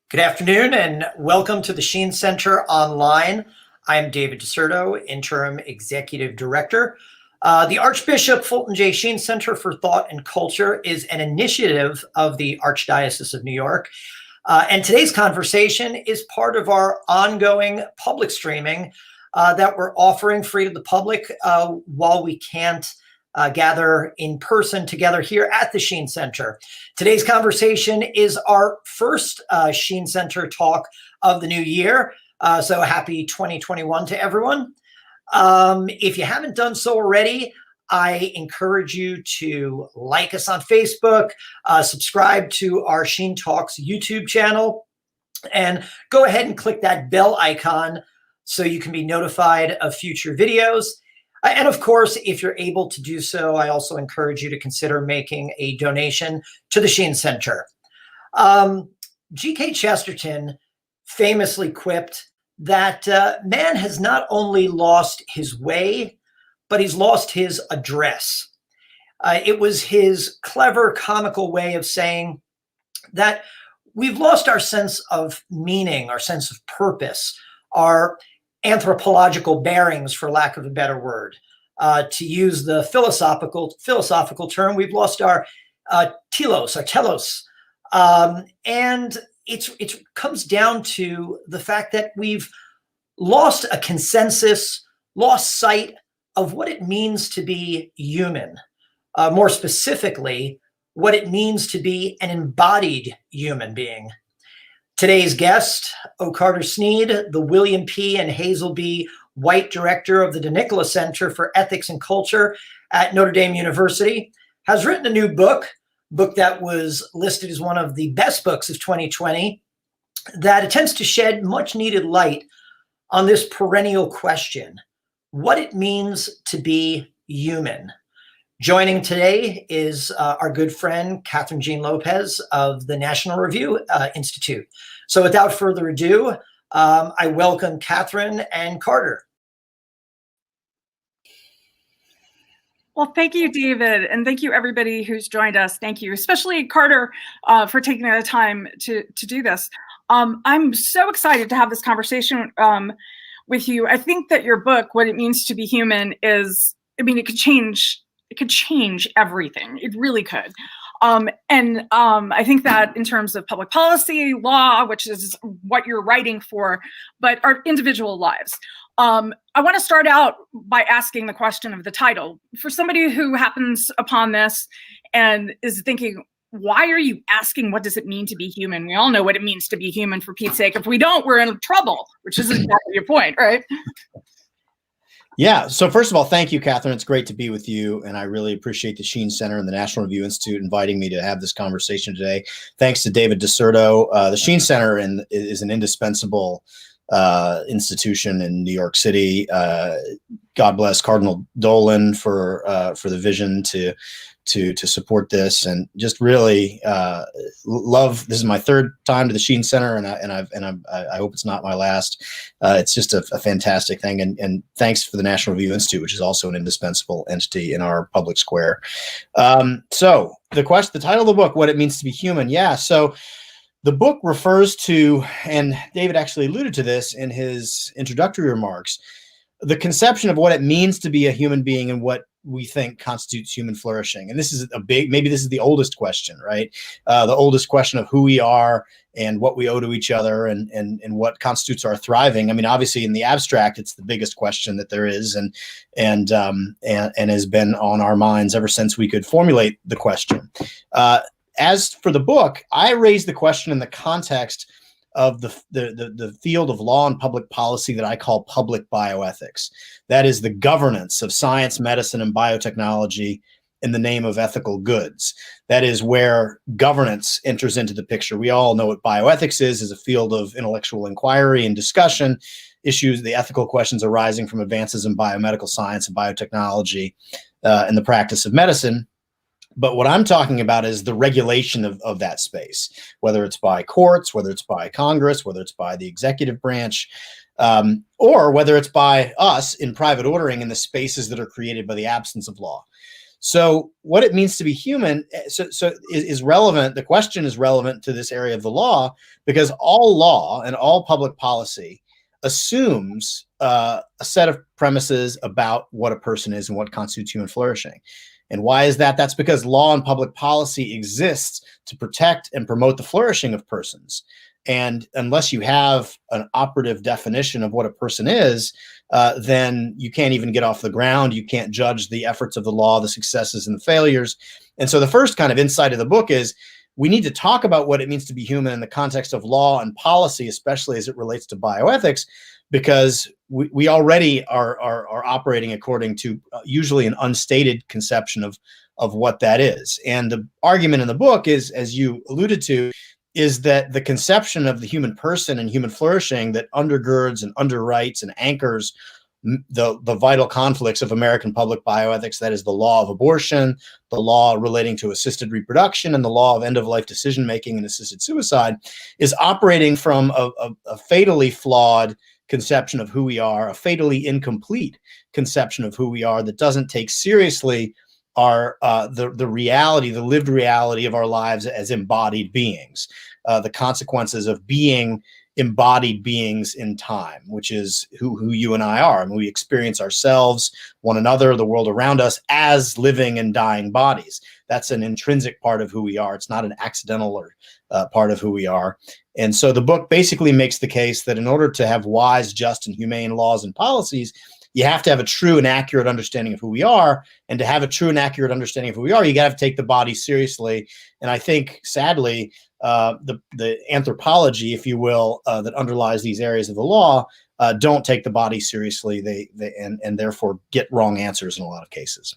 Good afternoon and welcome to the Sheen Center online. I am David DeSerto, Interim Executive Director. The Archbishop Fulton J. Sheen Center for Thought and Culture is an initiative of the Archdiocese of New York. And today's conversation is part of our ongoing public streaming that we're offering free to the public while we can't gather in person together here at the Sheen Center. Today's conversation is our first Sheen Center talk of the new year. So happy 2021 to everyone. If you haven't done so already, I encourage you to like us on Facebook, subscribe to our Sheen Talks YouTube channel, and go ahead and click that bell icon so you can be notified of future videos. And of course, if you're able to do so, I also encourage you to consider making a donation to the Sheen Center. G.K. Chesterton famously quipped that man has not only lost his way, but he's lost his address. It was his clever, comical way of saying that we've lost our sense of meaning, our sense of purpose, our anthropological bearings, for lack of a better word. To use the philosophical term, we've lost our telos, our telos. And it comes down to the fact that we've lost a consensus, lost sight of what it means to be human. More specifically, what it means to be an embodied human being. Today's guest, O. Carter Snead, the William P. and Hazel B. White Director of the Nicola Center for Ethics and Culture at Notre Dame University, has written a new book that was listed as one of the best books of 2020, that attempts to shed much needed light on this perennial question, what it means to be human. Joining today is our good friend, Kathryn Jean Lopez of the National Review Institute. So without further ado, I welcome Kathryn and Carter. Well, thank you, David, and thank you, everybody who's joined us. Thank you, especially Carter, for taking the time to do this. I'm so excited to have this conversation with you. I think that your book, What It Means to Be Human, it could change everything. It really could. I think that in terms of public policy, law, which is what you're writing for, but our individual lives. I want to start out by asking the question of the title. For somebody who happens upon this and is thinking, why are you asking what does it mean to be human? We all know what it means to be human, for Pete's sake. If we don't, we're in trouble, which is exactly your point, right? Yeah. So first of all, thank you, Kathryn. It's great to be with you. And I really appreciate the Sheen Center and the National Review Institute inviting me to have this conversation today. Thanks to David DeSerto. The Sheen Center is an indispensable institution in New York City. God bless Cardinal Dolan for the vision to support this, and just really love. This is my third time to the Sheen Center, and I hope it's not my last. It's just a fantastic thing, and thanks for the National Review Institute, which is also an indispensable entity in our public square. So the title of the book, What It Means to Be Human. Yeah. So the book refers to, and David actually alluded to this in his introductory remarks, the conception of what it means to be a human being and what we think constitutes human flourishing. And this is maybe this is the oldest question, right? The oldest question of who we are and what we owe to each other and what constitutes our thriving. I mean, obviously in the abstract, it's the biggest question that there is and has been on our minds ever since we could formulate the question. As for the book, I raised the question in the context of the field of law and public policy that I call public bioethics. That is the governance of science, medicine, and biotechnology in the name of ethical goods. That is where governance enters into the picture. We all know what bioethics is a field of intellectual inquiry and discussion, issues, the ethical questions arising from advances in biomedical science and biotechnology and the practice of medicine. But what I'm talking about is the regulation of that space, whether it's by courts, whether it's by Congress, whether it's by the executive branch. or whether it's by us in private ordering in the spaces that are created by the absence of law. So what it means to be human is relevant. The question is relevant to this area of the law because all law and all public policy assumes a set of premises about what a person is and what constitutes human flourishing. And why is that? That's because law and public policy exists to protect and promote the flourishing of persons. And unless you have an operative definition of what a person is, then you can't even get off the ground. You can't judge the efforts of the law, the successes and the failures. And so the first kind of insight of the book is we need to talk about what it means to be human in the context of law and policy, especially as it relates to bioethics, because we already are operating according to usually an unstated conception of what that is. And the argument in the book is, as you alluded to, is that the conception of the human person and human flourishing that undergirds and underwrites and anchors the vital conflicts of American public bioethics, that is the law of abortion, the law relating to assisted reproduction, and the law of end-of-life decision-making and assisted suicide, is operating from a fatally flawed conception of who we are, a fatally incomplete conception of who we are that doesn't take seriously our the reality, the lived reality of our lives as embodied beings, the consequences of being embodied beings in time, which is who you and I are. I mean, we experience ourselves, one another, the world around us as living and dying bodies. That's an intrinsic part of who we are. It's not an accidental or part of who we are. And so the book basically makes the case that in order to have wise, just, and humane laws and policies, you have to have a true and accurate understanding of who we are. And to have a true and accurate understanding of who we are, you got to take the body seriously. And I think, sadly, the anthropology, if you will, that underlies these areas of the law, don't take the body seriously. And therefore get wrong answers in a lot of cases.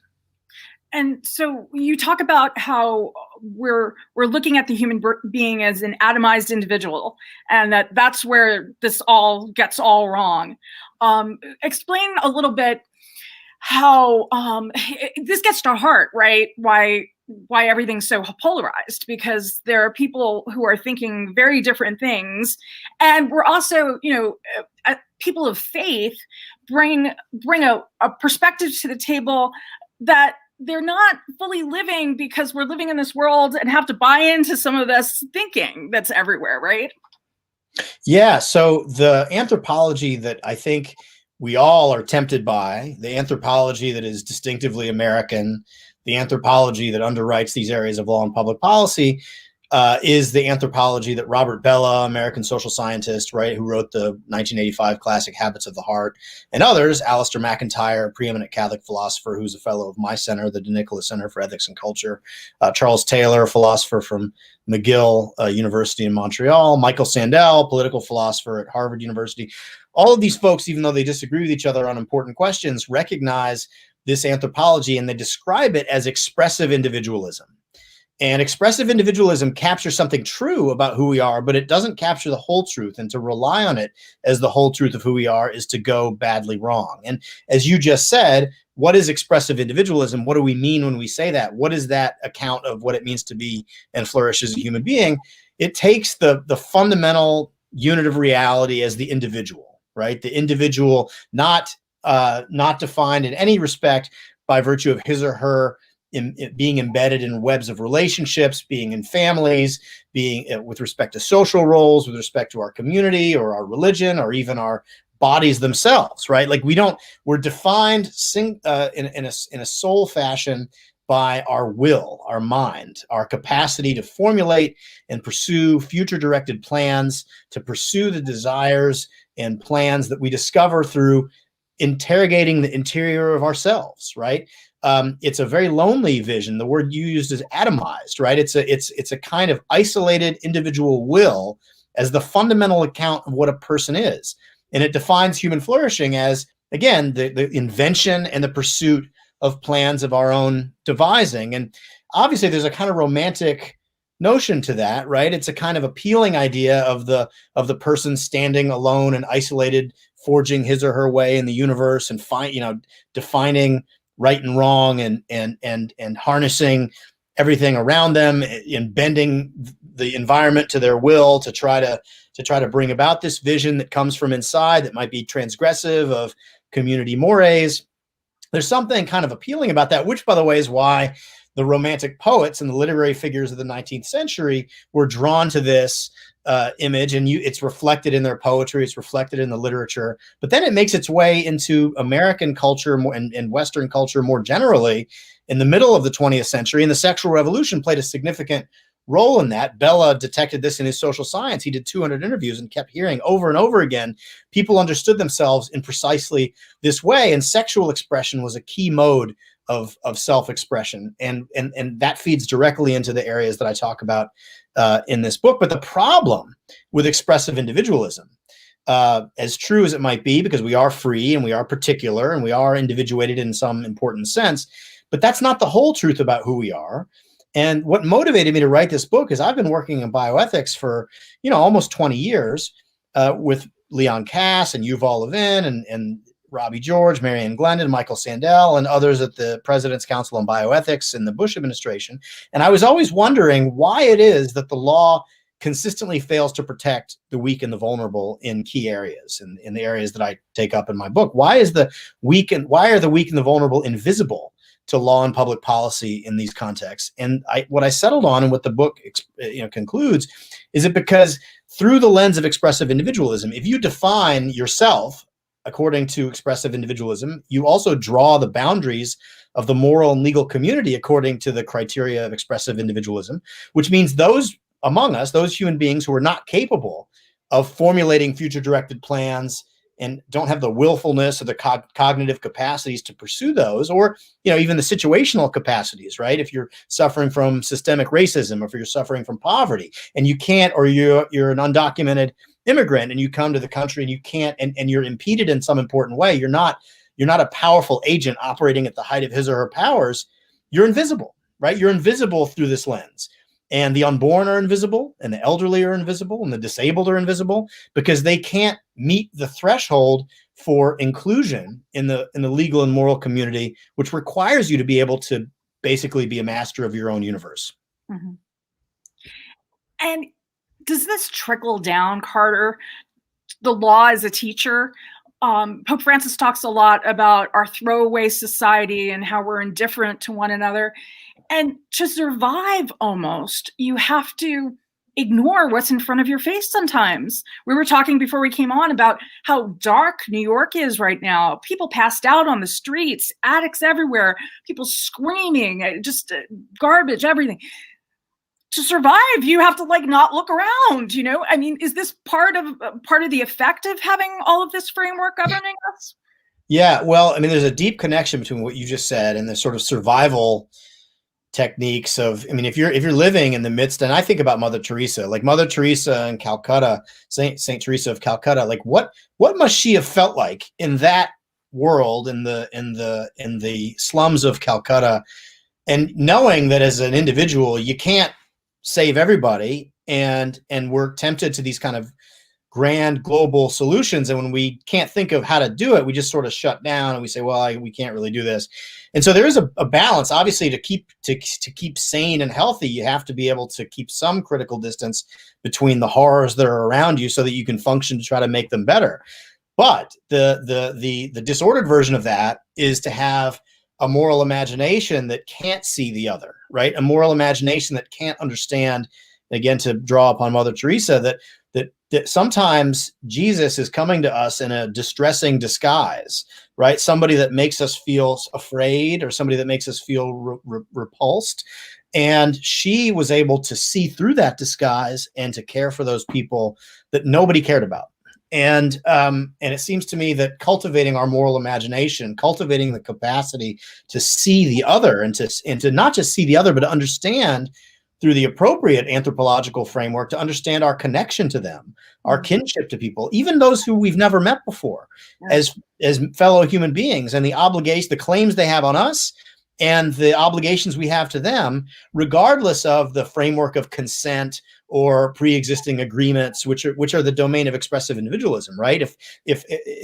And so you talk about how we're looking at the human being as an atomized individual, and that's where this all gets all wrong. Explain a little bit how this gets to heart, right? Why everything's so polarized, because there are people who are thinking very different things, and we're also, people of faith bring a perspective to the table that they're not fully living, because we're living in this world and have to buy into some of this thinking that's everywhere, right? Yeah. So the anthropology that I think we all are tempted by, the anthropology that is distinctively American, the anthropology that underwrites these areas of law and public policy, is the anthropology that Robert Bellah, American social scientist, right, who wrote the 1985 classic Habits of the Heart, and others, Alistair McIntyre, preeminent Catholic philosopher who's a fellow of my center, the Nicola Center for Ethics and Culture, Charles Taylor, philosopher from McGill University in Montreal, Michael Sandel, political philosopher at Harvard University. All of these folks, even though they disagree with each other on important questions, recognize this anthropology, and they describe it as expressive individualism. And expressive individualism captures something true about who we are, but it doesn't capture the whole truth. And to rely on it as the whole truth of who we are is to go badly wrong. And as you just said, what is expressive individualism? What do we mean when we say that? What is that account of what it means to be and flourish as a human being? It takes the fundamental unit of reality as the individual, right? The individual, not defined in any respect by virtue of his or her being embedded in webs of relationships, being in families, being with respect to social roles, with respect to our community or our religion, or even our bodies themselves, right? Like we're defined in a soul fashion by our will, our mind, our capacity to formulate and pursue future-directed plans, to pursue the desires and plans that we discover through interrogating the interior of ourselves, right? It's a very lonely vision. The word you used is atomized, right? It's a kind of isolated individual will as the fundamental account of what a person is. And it defines human flourishing as, again, the invention and the pursuit of plans of our own devising. And obviously there's a kind of romantic notion to that, right? It's a kind of appealing idea of the person standing alone and isolated, forging his or her way in the universe and defining right and wrong and harnessing everything around them, in bending the environment to their will to try to bring about this vision that comes from inside that might be transgressive of community mores. There's something kind of appealing about that, which, by the way, is why the Romantic poets and the literary figures of the 19th century were drawn to this image, and it's reflected in their poetry, it's reflected in the literature, but then it makes its way into American culture and Western culture more generally in the middle of the 20th century, and the sexual revolution played a significant role in that. Bella detected this in his social science. He did 200 interviews and kept hearing over and over again, people understood themselves in precisely this way, and sexual expression was a key mode of self-expression, and that feeds directly into the areas that I talk about in this book. But the problem with expressive individualism, as true as it might be, because we are free and we are particular and we are individuated in some important sense, but that's not the whole truth about who we are. And what motivated me to write this book is I've been working in bioethics for, almost 20 years with Leon Cass and Yuval Levin and Robbie George, Marianne Glendon, Michael Sandel, and others at the President's Council on Bioethics in the Bush administration. And I was always wondering why it is that the law consistently fails to protect the weak and the vulnerable in key areas, and in the areas that I take up in my book. Why are the weak and the vulnerable invisible to law and public policy in these contexts? And what I settled on, and what the book concludes, is it because through the lens of expressive individualism, if you define yourself according to expressive individualism, you also draw the boundaries of the moral and legal community according to the criteria of expressive individualism, which means those among us, those human beings who are not capable of formulating future-directed plans and don't have the willfulness or the cognitive capacities to pursue those, or even the situational capacities, right? If you're suffering from systemic racism, or if you're suffering from poverty, and you can't, or you're an undocumented immigrant and you come to the country and you can't, and you're impeded in some important way, you're not a powerful agent operating at the height of his or her powers, you're invisible, right? You're invisible through this lens. And the unborn are invisible, and the elderly are invisible, and the disabled are invisible, because they can't meet the threshold for inclusion in the legal and moral community, which requires you to be able to basically be a master of your own universe. Mm-hmm. And does this trickle down, Carter? The law as a teacher? Pope Francis talks a lot about our throwaway society and how we're indifferent to one another. And to survive, almost, you have to ignore what's in front of your face sometimes. We were talking before we came on about how dark New York is right now. People passed out on the streets, addicts everywhere, people screaming, just garbage, everything. To survive, you have to not look around, I mean, is this part of the effect of having all of this framework governing us? Yeah, well, I mean, there's a deep connection between what you just said and the sort of survival techniques of, if you're living in the midst, and I think about Mother Teresa in Calcutta, Saint Teresa of Calcutta, what must she have felt like in that world, in the slums of Calcutta, and knowing that as an individual you can't save everybody, and we're tempted to these kind of grand global solutions, and when we can't think of how to do it, we just sort of shut down and we say, well, we can't really do this. And so there is a balance, obviously, to keep sane and healthy. You have to be able to keep some critical distance between the horrors that are around you so that you can function to try to make them better. But the disordered version of that is to have a moral imagination that can't see the other, right? A moral imagination that can't understand, again, to draw upon Mother Teresa, that sometimes Jesus is coming to us in a distressing disguise, right? Somebody that makes us feel afraid, or somebody that makes us feel repulsed. And she was able to see through that disguise and to care for those people that nobody cared about. And it seems to me that cultivating our moral imagination, cultivating the capacity to see the other, and to not just see the other, but to understand through the appropriate anthropological framework, to understand our connection to them, our kinship to people, even those who we've never met before, as fellow human beings, and the claims they have on us, and the obligations we have to them, regardless of the framework of consent or pre-existing agreements, which are the domain of expressive individualism, right? If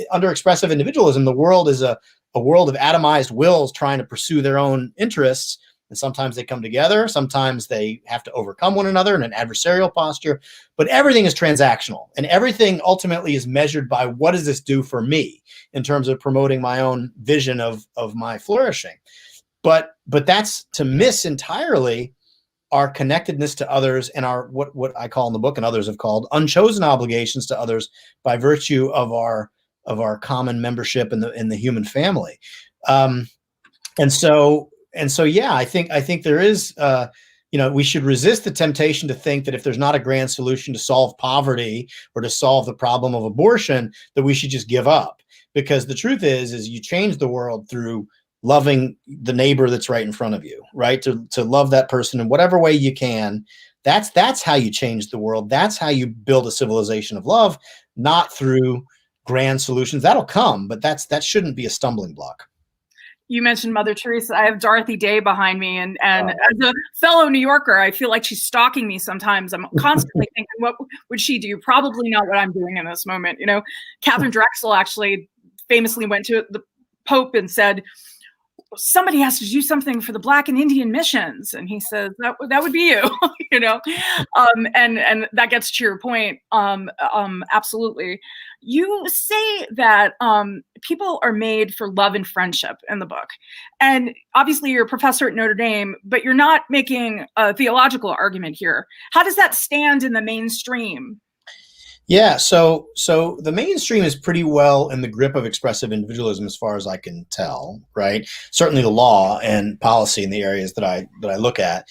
under expressive individualism, the world is a world of atomized wills trying to pursue their own interests, And sometimes they come together. Sometimes they have to overcome one another in an adversarial posture. But everything is transactional, and everything ultimately is measured by what does this do for me in terms of promoting my own vision of my flourishing. But that's to miss entirely our connectedness to others and our what I call in the book and others have called unchosen obligations to others by virtue of our common membership in the human family. And so, yeah, I think there is, we should resist the temptation to think that if there's not a grand solution to solve poverty or to solve the problem of abortion, that we should just give up. Because the truth is you change the world through loving the neighbor that's right in front of you, right? To love that person in whatever way you can. That's how you change the world. That's how you build a civilization of love, not through grand solutions. That'll come, but that shouldn't be a stumbling block. You mentioned Mother Teresa. I have Dorothy Day behind me, and as a fellow New Yorker, I feel like she's stalking me sometimes. I'm constantly thinking, what would she do? Probably not what I'm doing in this moment. Catherine Drexel actually famously went to the Pope and said, somebody has to do something for the Black and Indian missions. And he says, that would be you, and that gets to your point. Absolutely. You say that people are made for love and friendship in the book. And obviously you're a professor at Notre Dame, but you're not making a theological argument here. How does that stand in the mainstream? Yeah, so the mainstream is pretty well in the grip of expressive individualism as far as I can tell, right? Certainly the law and policy in the areas that I look at.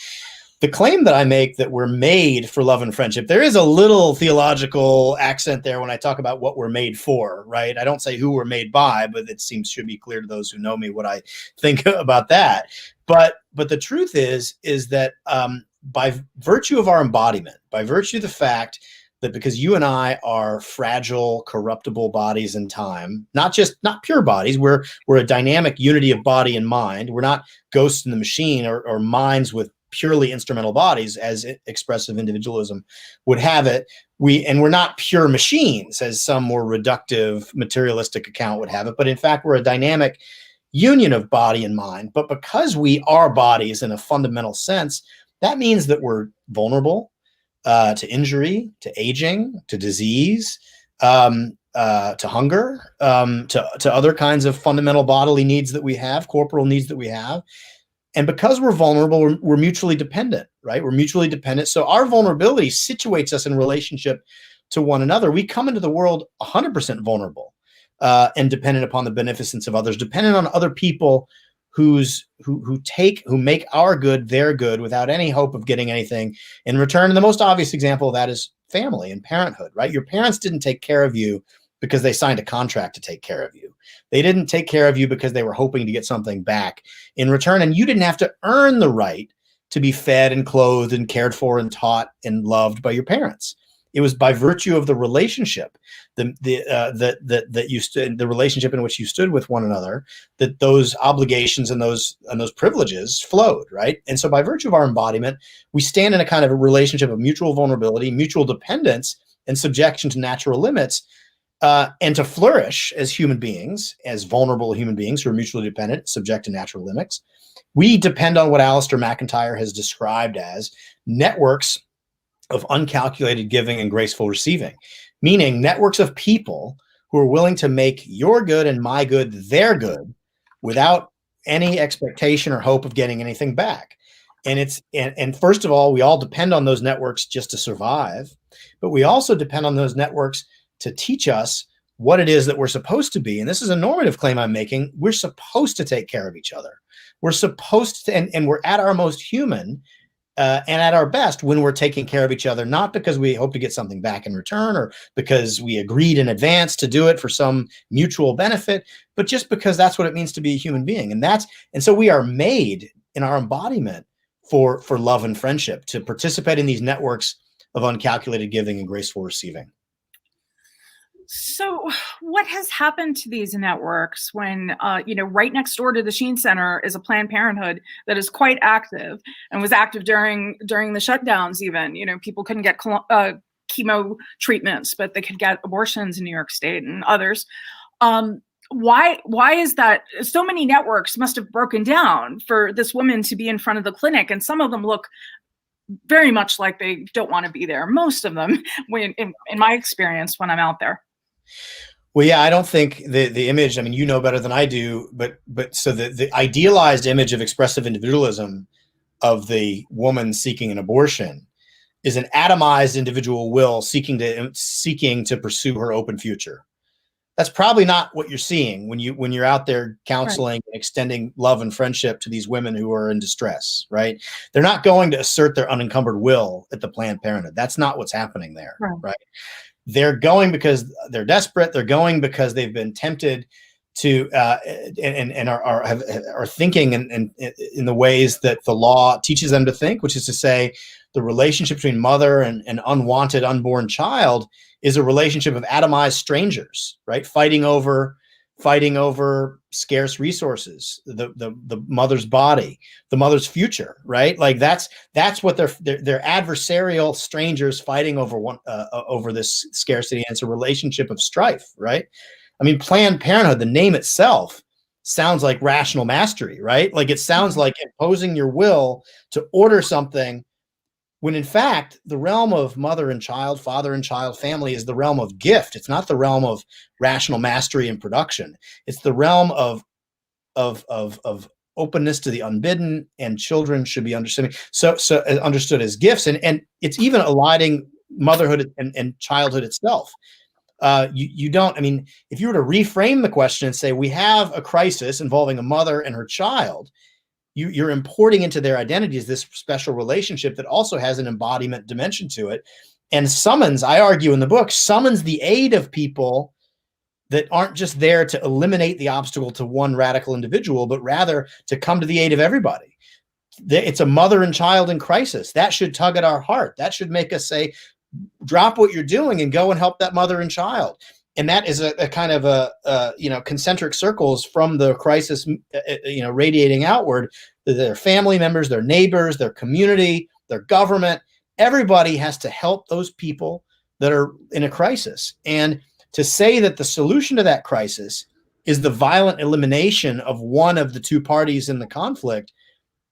The claim that I make that we're made for love and friendship, there is a little theological accent there when I talk about what we're made for, right? I don't say who we're made by, but it should be clear to those who know me what I think about that. But the truth is that by virtue of our embodiment, by virtue of the fact that because you and I are fragile, corruptible bodies in time, not pure bodies, we're a dynamic unity of body and mind. We're not ghosts in the machine or minds with purely instrumental bodies, as expressive individualism would have it. We're not pure machines, as some more reductive, materialistic account would have it. But in fact, we're a dynamic union of body and mind. But because we are bodies in a fundamental sense, that means that we're vulnerable to injury, to aging, to disease, to hunger, to other kinds of fundamental bodily needs that we have, corporal needs that we have. And because we're vulnerable, we're mutually dependent, right? We're mutually dependent. So our vulnerability situates us in relationship to one another. We come into the world 100% vulnerable and dependent upon the beneficence of others, dependent on other people who make our good their good without any hope of getting anything in return. And the most obvious example of that is family and parenthood, right? Your parents didn't take care of you because they signed a contract to take care of you. They didn't take care of you because they were hoping to get something back in return. And you didn't have to earn the right to be fed and clothed and cared for and taught and loved by your parents. It was by virtue of the relationship, that you stood, the relationship in which you stood with one another, that those obligations and those privileges flowed, right? And so by virtue of our embodiment, we stand in a kind of a relationship of mutual vulnerability, mutual dependence, and subjection to natural limits, and to flourish as human beings, as vulnerable human beings who are mutually dependent, subject to natural limits. We depend on what Alistair McIntyre has described as networks of uncalculated giving and graceful receiving, meaning networks of people who are willing to make your good and my good their good without any expectation or hope of getting anything back. And first of all, we all depend on those networks just to survive, but we also depend on those networks to teach us what it is that we're supposed to be. And this is a normative claim I'm making. We're supposed to take care of each other. We're supposed to, and we're at our most human and at our best when we're taking care of each other, not because we hope to get something back in return or because we agreed in advance to do it for some mutual benefit, but just because that's what it means to be a human being. And so we are made in our embodiment for love and friendship, to participate in these networks of uncalculated giving and graceful receiving. So what has happened to these networks when, right next door to the Sheen Center is a Planned Parenthood that is quite active and was active during the shutdowns even? People couldn't get chemo treatments, but they could get abortions in New York State and others. why is that? So many networks must have broken down for this woman to be in front of the clinic, and some of them look very much like they don't want to be there. Most of them, in my experience, when I'm out there. Well, yeah, I don't think the image, I mean, you know better than I do, but so the idealized image of expressive individualism of the woman seeking an abortion is an atomized individual will seeking to pursue her open future. That's probably not what you're seeing when you're out there counseling and extending love and friendship to these women who are in distress, right? They're not going to assert their unencumbered will at the Planned Parenthood. That's not what's happening there, right? They're going because they're desperate. They're going because they've been tempted to and are thinking in the ways that the law teaches them to think, which is to say, the relationship between mother and an unwanted unborn child is a relationship of atomized strangers, right? Fighting over scarce resources, the mother's body, the mother's future, right? Like that's what they're adversarial strangers fighting over this scarcity, and it's a relationship of strife, right? I mean, Planned Parenthood, the name itself sounds like rational mastery, right? Like it sounds like imposing your will to order something, when in fact the realm of mother and child, father and child, family is the realm of gift. It's not the realm of rational mastery and production. It's the realm of openness to the unbidden, and children should be understood as gifts, and it's even aligning motherhood and childhood itself. You don't, I mean, if you were to reframe the question and say, we have a crisis involving a mother and her child, you're importing into their identities this special relationship that also has an embodiment dimension to it, and summons, I argue in the book, summons the aid of people that aren't just there to eliminate the obstacle to one radical individual, but rather to come to the aid of everybody. It's a mother and child in crisis. That should tug at our heart. That should make us say, drop what you're doing and go and help that mother and child. And that is a kind of concentric circles from the crisis, radiating outward. Their family members, their neighbors, their community, their government, everybody has to help those people that are in a crisis. And to say that the solution to that crisis is the violent elimination of one of the two parties in the conflict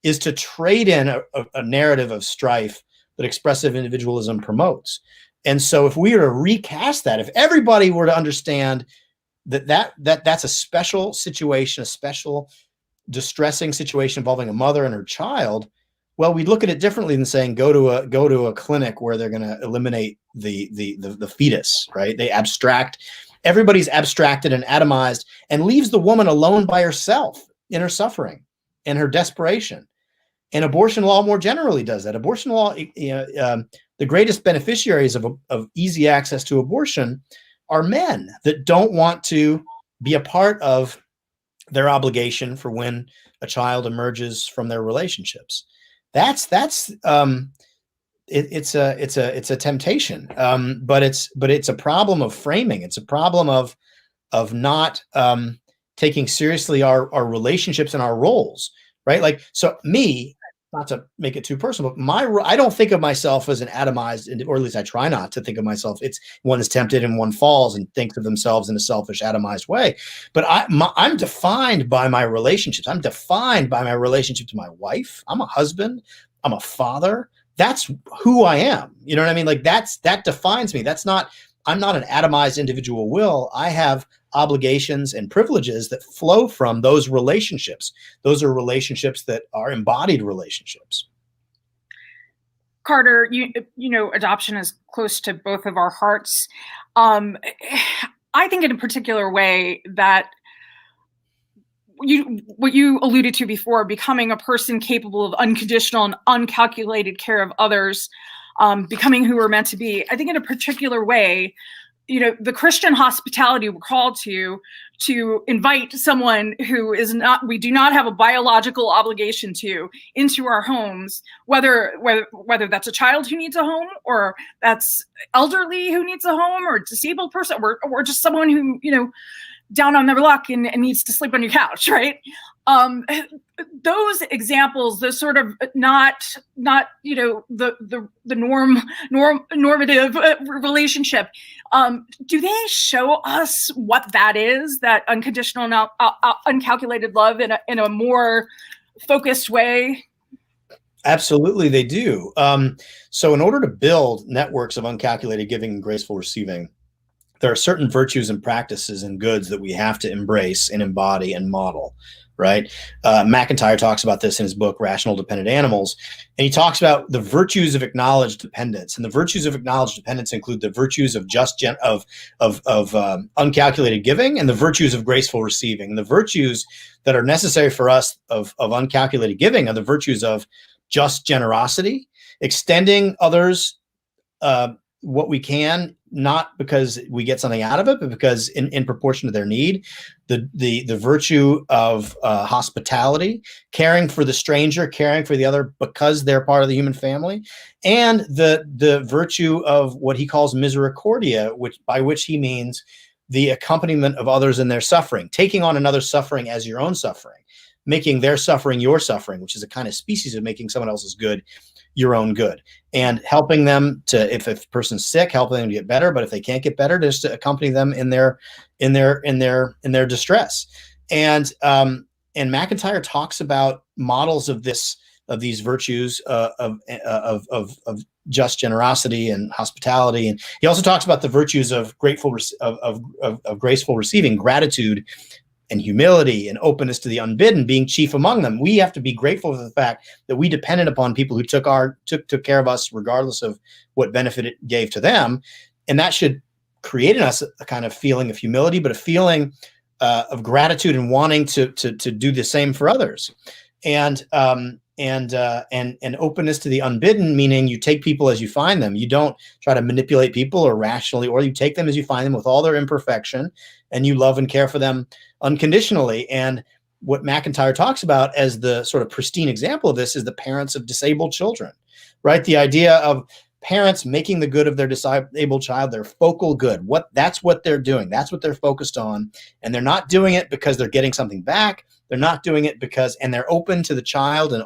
is to trade in a narrative of strife that expressive individualism promotes. And so if we were to recast that, if everybody were to understand that's a special situation, a special distressing situation involving a mother and her child, well, we'd look at it differently than saying go to a clinic where they're going to eliminate the fetus, right? They abstract, everybody's abstracted and atomized, and leaves the woman alone by herself in her suffering and her desperation. And abortion law more generally does that. Abortion law, the greatest beneficiaries of easy access to abortion are men that don't want to be a part of their obligation for when a child emerges from their relationships. It's a temptation, but it's a problem of framing. It's a problem of not taking seriously our relationships and our roles, right? Like, so me, not to make it too personal, but I don't think of myself as an atomized, or at least I try not to think of myself. It's one is tempted and one falls and thinks of themselves in a selfish, atomized way. But I'm defined by my relationships. I'm defined by my relationship to my wife. I'm a husband. I'm a father. That's who I am. You know what I mean? Like that defines me. I'm not an atomized individual will. I have obligations and privileges that flow from those relationships. Those are relationships that are embodied relationships. Carter, you know, adoption is close to both of our hearts. I think in a particular way that what you alluded to before, becoming a person capable of unconditional and uncalculated care of others, becoming who we're meant to be. I think in a particular way, you know, the Christian hospitality we're called to invite someone who we do not have a biological obligation to, into our homes, whether that's a child who needs a home, or that's elderly who needs a home, or a disabled person, or just someone who, you know, down on their luck and needs to sleep on your couch, right? those examples, the sort of not the normative relationship, do they show us what that is, that unconditional, uncalculated love in a more focused way? Absolutely, they do. So in order to build networks of uncalculated giving and graceful receiving, there are certain virtues and practices and goods that we have to embrace and embody and model, right? McIntyre talks about this in his book, Rational Dependent Animals. And he talks about the virtues of acknowledged dependence. And the virtues of acknowledged dependence include the virtues of uncalculated giving and the virtues of graceful receiving. And the virtues that are necessary for us of uncalculated giving are the virtues of just generosity, extending others what we can, not because we get something out of it, but because in proportion to their need. The virtue of hospitality, caring for the stranger, caring for the other because they're part of the human family, and the virtue of what he calls misericordia, by which he means the accompaniment of others in their suffering, taking on another's suffering as your own suffering, making their suffering your suffering, which is a kind of species of making someone else's good your own good, and helping them to, if a person's sick, helping them to get better. But if they can't get better, just to accompany them in their distress. And McIntyre talks about models of these virtues of just generosity and hospitality, and he also talks about the virtues of graceful receiving, gratitude and humility and openness to the unbidden being chief among them. We have to be grateful for the fact that we depended upon people who took care of us regardless of what benefit it gave to them. And that should create in us a kind of feeling of humility, but a feeling of gratitude and wanting to do the same for others. And openness to the unbidden, meaning you take people as you find them. You don't try to manipulate people or rationally, or you take them as you find them with all their imperfection, and you love and care for them unconditionally. And what McIntyre talks about as the sort of pristine example of this is the parents of disabled children, right? The idea of parents making the good of their disabled child their focal good. That's what they're doing. That's what they're focused on. And they're not doing it because they're getting something back. They're not doing it and they're open to the child and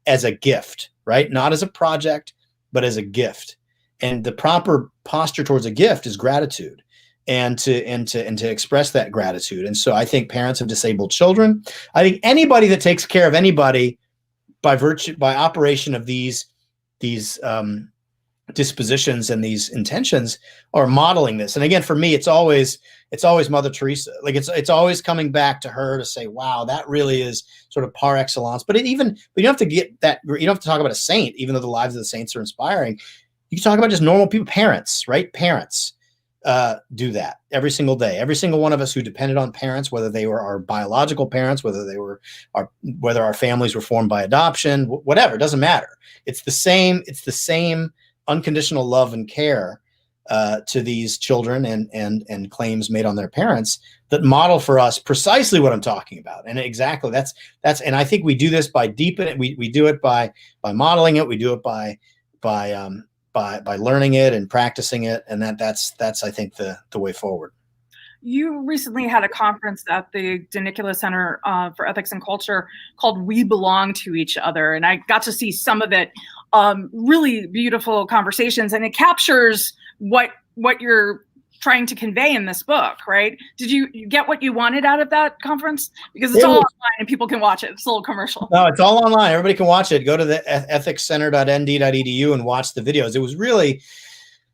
as a gift, right? Not as a project, but as a gift. And the proper posture towards a gift is gratitude, and to express that gratitude. And so I think parents of disabled children, I think anybody that takes care of anybody by operation of these dispositions and these intentions are modeling this. And again, for me, it's always Mother Teresa. Like it's always coming back to her to say, wow, that really is sort of par excellence. But you don't have to get that, you don't have to talk about a saint, even though the lives of the saints are inspiring. You can talk about just normal people, parents, right? Parents do that every single day. Every single one of us who depended on parents, whether they were our biological parents, whether our families were formed by adoption, whatever, it doesn't matter. It's the same unconditional love and care to these children and claims made on their parents that model for us precisely what I'm talking about. And exactly that's and I think we do this by deepening it. We do it by modeling it. We do it by learning it and practicing it. And that's I think the way forward. You recently had a conference at the Nicola Center for Ethics and Culture called We Belong to Each Other. And I got to see some of it, really beautiful conversations, and it captures what you're trying to convey in this book, right? Did you get what you wanted out of that conference? Because it's all online and people can watch it. It's a little commercial. No, it's all online. Everybody can watch it. Go to the ethicscenter.nd.edu and watch the videos.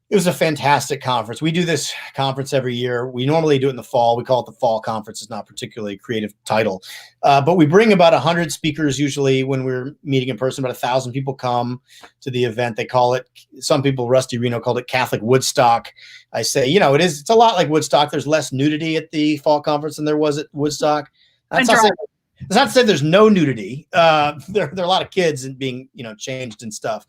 It was a fantastic conference. We do this conference every year. We normally do it in the fall. We call it the fall conference. It's not a particularly creative title. But we bring about 100 speakers usually when we're meeting in person. About 1,000 people come to the event. They call it, some people, Rusty Reno called it Catholic Woodstock. I say, it's a lot like Woodstock. There's less nudity at the fall conference than there was at Woodstock. That's not to say there's no nudity. There are a lot of kids and being, changed and stuff.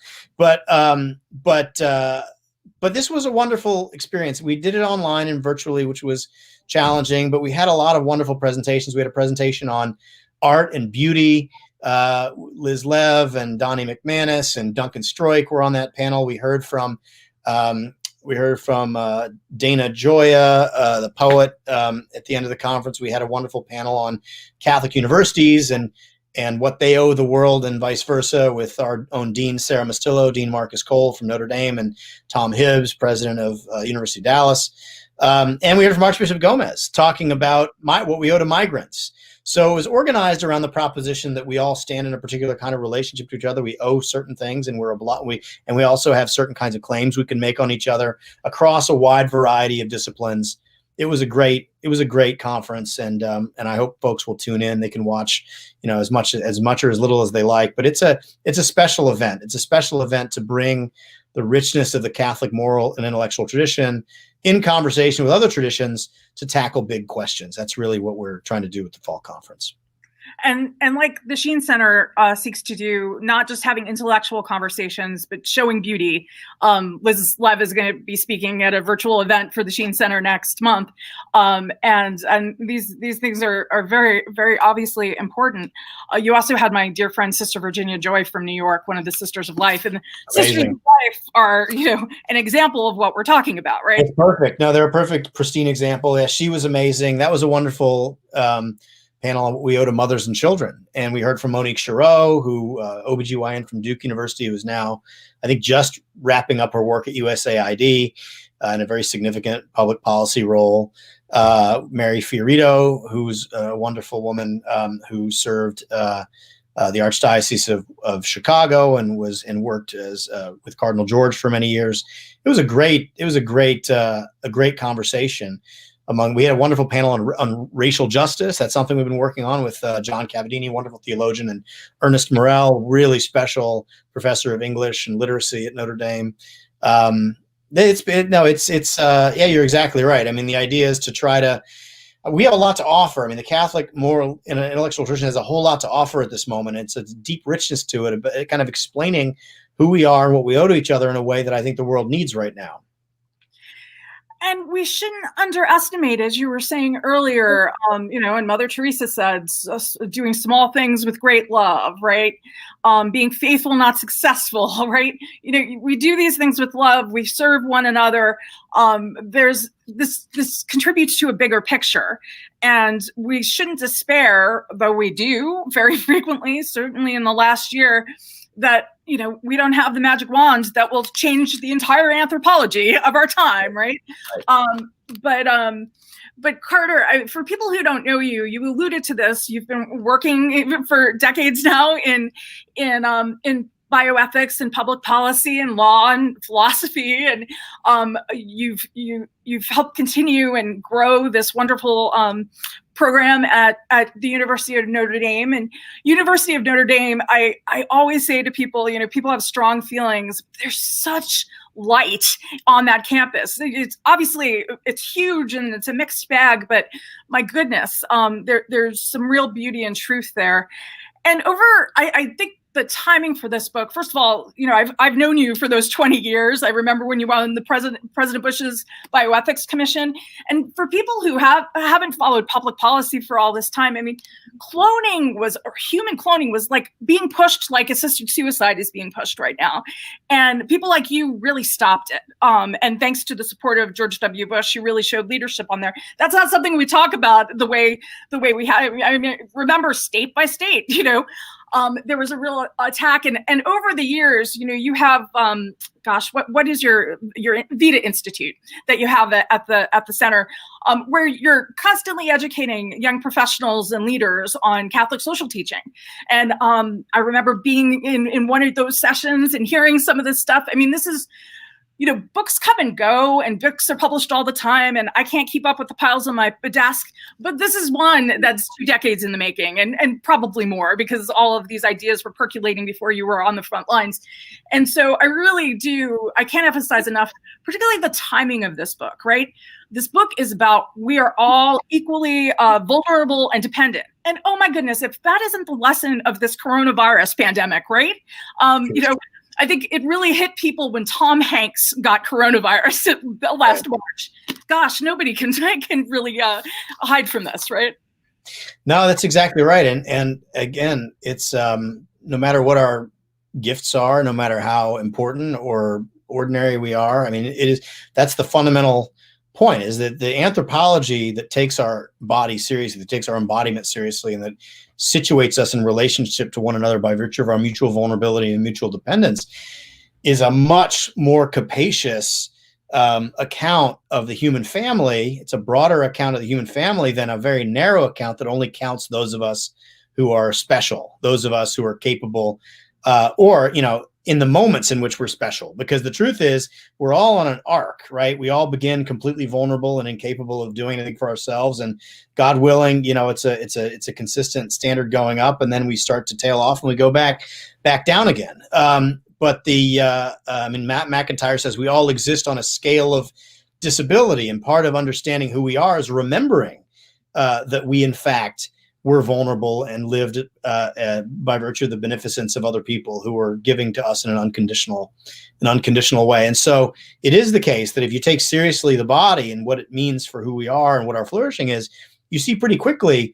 But this was a wonderful experience. We did it online and virtually, which was challenging, but we had a lot of wonderful presentations. We had a presentation on art and beauty. Liz Lev and Donnie McManus and Duncan Stroik were on that panel. We heard from We heard from Dana Joya, the poet. At the end of the conference, we had a wonderful panel on Catholic universities and what they owe the world and vice versa, with our own Dean, Sarah Mastillo, Dean Marcus Cole from Notre Dame, and Tom Hibbs, president of University of Dallas. And we heard from Archbishop Gomez talking about what we owe to migrants. So it was organized around the proposition that we all stand in a particular kind of relationship to each other. We owe certain things, and we also have certain kinds of claims we can make on each other across a wide variety of disciplines. It was a great conference, and I hope folks will tune in. They can watch, as much or as little as they like. But it's a special event. It's a special event to bring the richness of the Catholic moral and intellectual tradition in conversation with other traditions to tackle big questions. That's really what we're trying to do with the fall conference. And like the Sheen Center seeks to do, not just having intellectual conversations, but showing beauty. Liz Lev is going to be speaking at a virtual event for the Sheen Center next month. And these things are very, very obviously important. You also had my dear friend, Sister Virginia Joy from New York, one of the Sisters of Life. And Sisters of Life are, an example of what we're talking about, right? It's perfect. No, they're a perfect, pristine example. Yeah, she was amazing. That was a wonderful panel on what we owe to mothers and children. And we heard from Monique Chareau, who OBGYN from Duke University, who is now, I think, just wrapping up her work at USAID in a very significant public policy role. Mary Fiorito, who's a wonderful woman who served the Archdiocese of Chicago and worked as with Cardinal George for many years. It was a great conversation. We had a wonderful panel on racial justice. That's something we've been working on with John Cavadini, wonderful theologian, and Ernest Morel, really special professor of English and literacy at Notre Dame. You're exactly right. I mean, the idea is to try to. We have a lot to offer. I mean, the Catholic moral and intellectual tradition has a whole lot to offer at this moment. It's a deep richness to it, but kind of explaining who we are and what we owe to each other in a way that I think the world needs right now. And we shouldn't underestimate, as you were saying earlier, and Mother Teresa said, doing small things with great love, right? Being faithful, not successful, right? We do these things with love. We serve one another. There's this contributes to a bigger picture, and we shouldn't despair, though we do very frequently, certainly in the last year, that we don't have the magic wand that will change the entire anthropology of our time, right? But Carter, for people who don't know you, you alluded to this. You've been working for decades now in bioethics and public policy and law and philosophy, and you've helped continue and grow this wonderful program at the University of Notre Dame. And University of Notre Dame, I always say to people, people have strong feelings. There's such light on that campus. It's huge and it's a mixed bag, but my goodness, there's some real beauty and truth there. And I think the timing for this book, first of all, I've known you for those 20 years. I remember when you were on the President Bush's Bioethics Commission. And for people who haven't followed public policy for all this time, I mean, human cloning was like being pushed like assisted suicide is being pushed right now. And people like you really stopped it. And thanks to the support of George W. Bush, you really showed leadership on there. That's not something we talk about the way we have. I mean, remember state by state, there was a real attack, and over the years, you have, what is your Vita Institute that you have at the center, where you're constantly educating young professionals and leaders on Catholic social teaching. And I remember being in one of those sessions and hearing some of this stuff. I mean, this is, books come and go, and books are published all the time, and I can't keep up with the piles on my desk. But this is one that's 2 decades in the making, and probably more, because all of these ideas were percolating before you were on the front lines. And so I can't emphasize enough, particularly the timing of this book, right? This book is about we are all equally vulnerable and dependent. And oh my goodness, if that isn't the lesson of this coronavirus pandemic, right? I think it really hit people when Tom Hanks got coronavirus last March. Gosh, nobody can really hide from this, right? No, that's exactly right. And again, it's no matter what our gifts are, no matter how important or ordinary we are. I mean, that's the fundamental point, is that the anthropology that takes our body seriously, that takes our embodiment seriously, and that situates us in relationship to one another by virtue of our mutual vulnerability and mutual dependence, is a much more capacious account of the human family. It's a broader account of the human family than a very narrow account that only counts those of us who are special, those of us who are capable, or, in the moments in which we're special. Because the truth is, we're all on an arc, right? We all begin completely vulnerable and incapable of doing anything for ourselves. And God willing, it's a consistent standard going up, and then we start to tail off and we go back down again. But Matt McIntyre says we all exist on a scale of disability, and part of understanding who we are is remembering that we, in fact, were vulnerable and lived by virtue of the beneficence of other people who were giving to us in an unconditional way. And so it is the case that if you take seriously the body and what it means for who we are and what our flourishing is, you see pretty quickly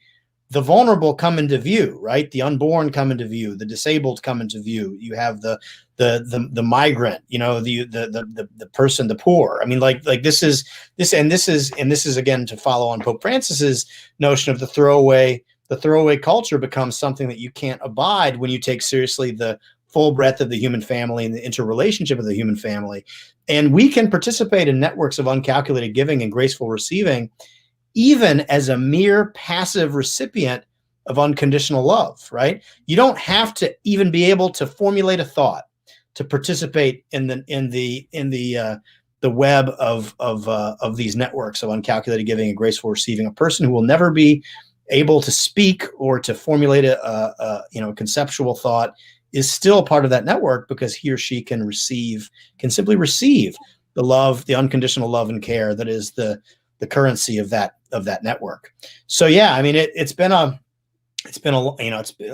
the vulnerable come into view, right? The unborn come into view, the disabled come into view. You have the migrant, the person, the poor. I mean, like this is again, to follow on Pope Francis's notion of the throwaway culture becomes something that you can't abide when you take seriously the full breadth of the human family and the interrelationship of the human family. And we can participate in networks of uncalculated giving and graceful receiving, even as a mere passive recipient of unconditional love, right? You don't have to even be able to formulate a thought to participate in the web of these networks of uncalculated giving and graceful receiving. A person who will never be able to speak or to formulate a conceptual thought is still part of that network, because he or she can simply receive the love, the unconditional love and care that is the currency of that network. So yeah, I mean, a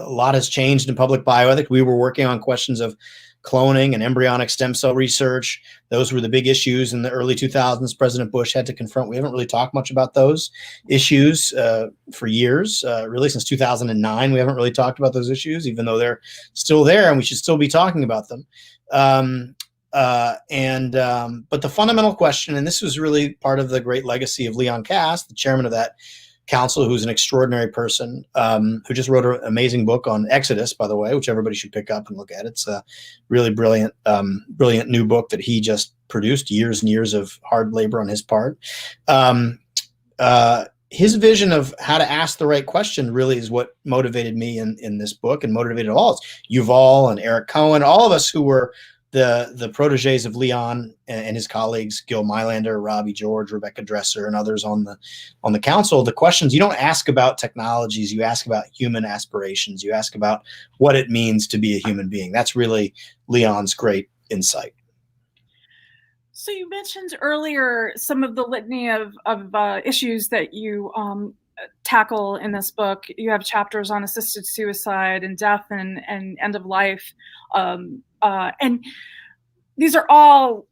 lot has changed in public bioethics. We were working on questions of cloning and embryonic stem cell research. Those were the big issues in the early 2000s. President Bush had to confront. We haven't really talked much about those issues for years. Really, since 2009, we haven't really talked about those issues, even though they're still there and we should still be talking about them. But the fundamental question, and this was really part of the great legacy of Leon Kass, the chairman of that council, who's an extraordinary person, who just wrote an amazing book on Exodus, by the way, which everybody should pick up and look at. It's a really brilliant new book that he just produced, years and years of hard labor on his part. His vision of how to ask the right question really is what motivated me in this book, and motivated all of us. Yuval and Eric Cohen, all of us who were the proteges of Leon and his colleagues, Gil Mylander, Robbie George, Rebecca Dresser, and others on the council. The questions, you don't ask about technologies, you ask about human aspirations. You ask about what it means to be a human being. That's really Leon's great insight. So you mentioned earlier some of the litany of issues that you tackle in this book. You have chapters on assisted suicide and death and end of life. And these are all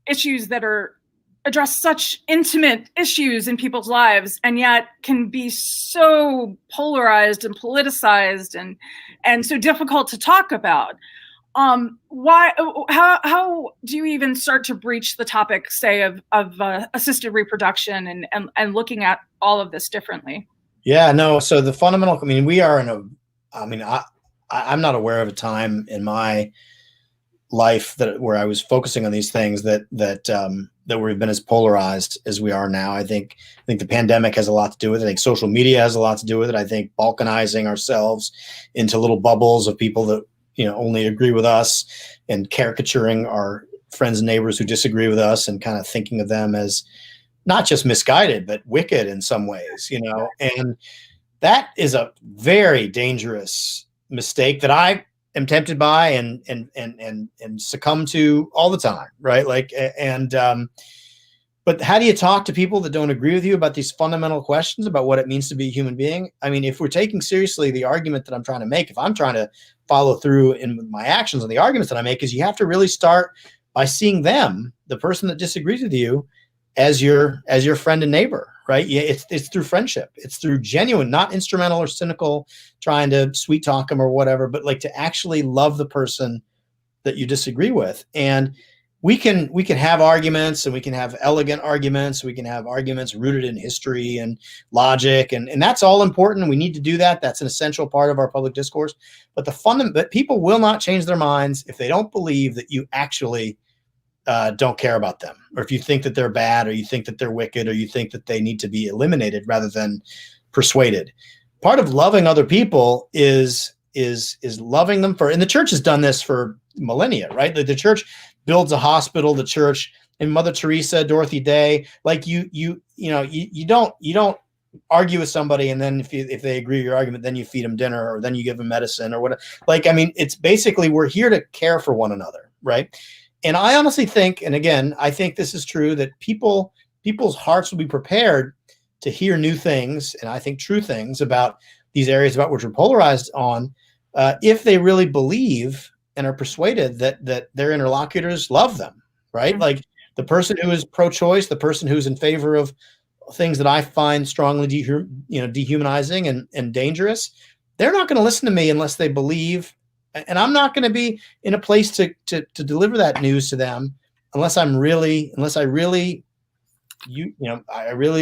issues that address such intimate issues in people's lives, and yet can be so polarized and politicized and so difficult to talk about. How do you even start to breach the topic, say, of assisted reproduction and looking at all of this differently? Yeah, no. So the fundamental, we are I'm not aware of a time in my life where I was focusing on these things that we've been as polarized as we are now. I think the pandemic has a lot to do with it. I think social media has a lot to do with it. I think balkanizing ourselves into little bubbles of people that only agree with us, and caricaturing our friends and neighbors who disagree with us, and kind of thinking of them as not just misguided but wicked in some ways, and that is a very dangerous mistake that I am tempted by and succumb to all the time, right? But how do you talk to people that don't agree with you about these fundamental questions about what it means to be a human being? I mean, if we're taking seriously the argument that I'm trying to make, if I'm trying to follow through in my actions on the arguments that I make, is you have to really start by seeing them, the person that disagrees with you, as your friend and neighbor, right? Yeah, it's through friendship. It's through genuine, not instrumental or cynical, trying to sweet talk them or whatever, but to actually love the person that you disagree with. And we can have arguments, and we can have elegant arguments. We can have arguments rooted in history and logic, and that's all important. We need to do that. That's an essential part of our public discourse. But but people will not change their minds if they don't believe that you actually don't care about them, or if you think that they're bad, or you think that they're wicked, or you think that they need to be eliminated rather than persuaded. Part of loving other people is loving them for, and the church has done this for millennia, right? The church builds a hospital, the church, and Mother Teresa, Dorothy Day, like you don't argue with somebody, and then if they agree with your argument, then you feed them dinner, or then you give them medicine or whatever. Like, I mean, it's basically, we're here to care for one another, right? And I honestly think, and again, I think this is true, that people's hearts will be prepared to hear new things, and I think true things about these areas about which we're polarized on, if they really believe and are persuaded that their interlocutors love them, right? Mm-hmm. Like the person who is pro-choice, the person who's in favor of things that I find strongly dehumanizing and dangerous, they're not going to listen to me unless they believe, and I'm not going to be in a place to deliver that news to them unless I really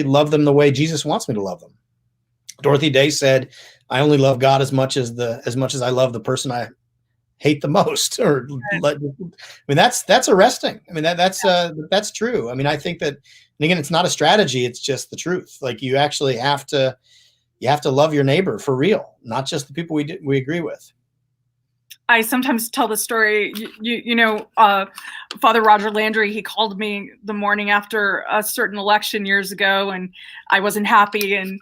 love them the way Jesus wants me to love them. Dorothy Day said, "I only love God as much as I love the person I hate the most." Or, I mean, that's arresting. I mean, that's true. I mean, I think that, and again, it's not a strategy; it's just the truth. Like, you actually have to love your neighbor for real, not just the people we agree with. I sometimes tell the story, Father Roger Landry, he called me the morning after a certain election years ago, and I wasn't happy. And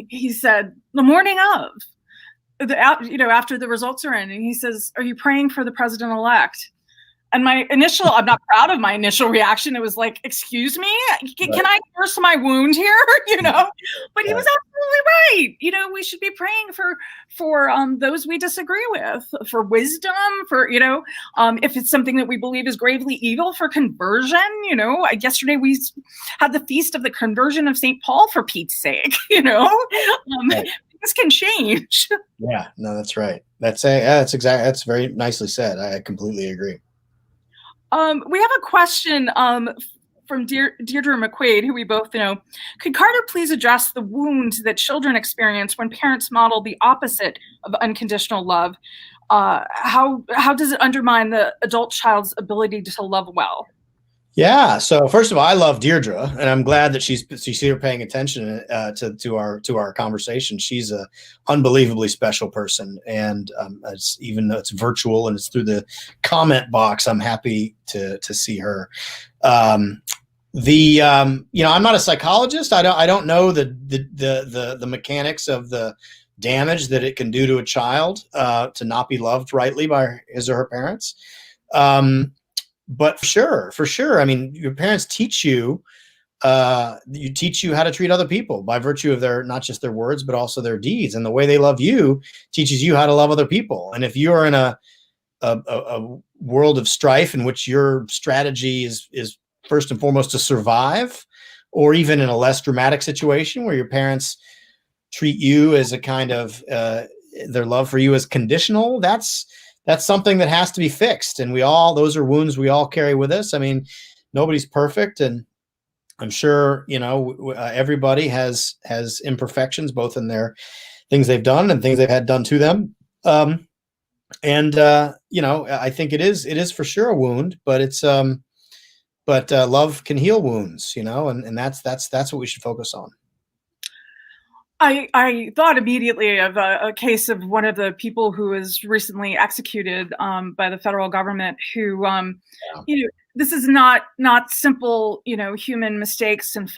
he said, the morning of, after the results are in, and he says, "Are you praying for the president-elect?" And I'm not proud of my initial reaction. It was like, excuse me, can I nurse my wound here? But he was absolutely right. We should be praying for those we disagree with, for wisdom, for, if it's something that we believe is gravely evil, for conversion. Yesterday we had the feast of the conversion of St. Paul, for Pete's sake, Things can change. Yeah, no, that's right. That's very nicely said. I completely agree. We have a question from Deirdre McQuaid, who we both know. Could Carter please address the wound that children experience when parents model the opposite of unconditional love? How does it undermine the adult child's ability to love well? Yeah. So first of all, I love Deirdre, and I'm glad that she's here paying attention to our conversation. She's a unbelievably special person, and even though it's virtual and it's through the comment box, I'm happy to see her. I'm not a psychologist. I don't know the mechanics of the damage that it can do to a child to not be loved rightly by his or her parents. But for sure. I mean, your parents teach you how to treat other people by virtue of not just their words, but also their deeds. And the way they love you teaches you how to love other people. And if you're in a world of strife in which your strategy is first and foremost to survive, or even in a less dramatic situation where your parents treat you as a kind of their love for you as conditional, that's something that has to be fixed. And those are wounds we all carry with us. I mean, nobody's perfect. And I'm sure, everybody has imperfections, both in their things they've done and things they've had done to them. I think it is for sure a wound, but love can heal wounds, and that's what we should focus on. I thought immediately of a case of one of the people who was recently executed by the federal government, who, this is not simple, human mistakes and